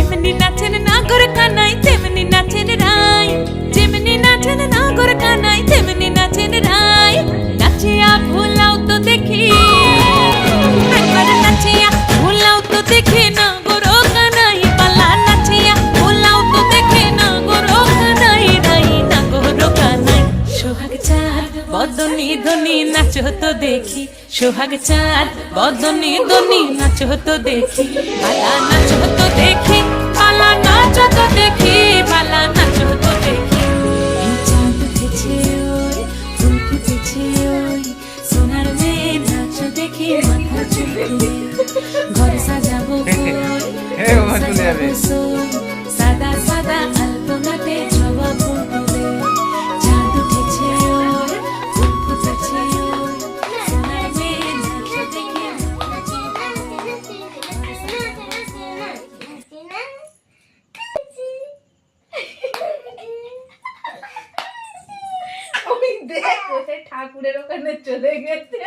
যেমনি নাচেন নাগর কানাই তেমনি নাচেন রাই, যেমনি নাচেন নাগর কানাই তেমনি নাচেন রাই। নাচিয়া ভুলাও তো দেখি, একবার নাচিয়া ভুলাও তো দেখি নাগর কানাই পালা, নাচিয়া ভুলাও তো দেখি নাগর কানাই রাই, নাগর কানাই। সোহাগ চাঁদ বদনি ধনি নাচো তো দেখি, সোহাগ চাঁদ বদনি ধনি নাচো তো দেখি, পালা নাচো তো দেখি, পালা নাচো তো দেখি, পালা নাচো তো দেখি। এই চাঁদ উঠেছে ওই, ফুল ফুটেছে ওই, সোনার মেয়ে নাচো দেখি মাথা চুলকে, ঘর সাজাবো কই, সাজাবো সই, সাদা সাদা আলপনাতে জবা ফুল তুলে। চাঁদ উঠেছে ওই, ফুল ফুটেছে ওই, সোনার মেয়ে নাচো দেখি মাথা চুলকে। ওই দেখ কোথায় ঠাকুরের ওখানে চলে গেছে।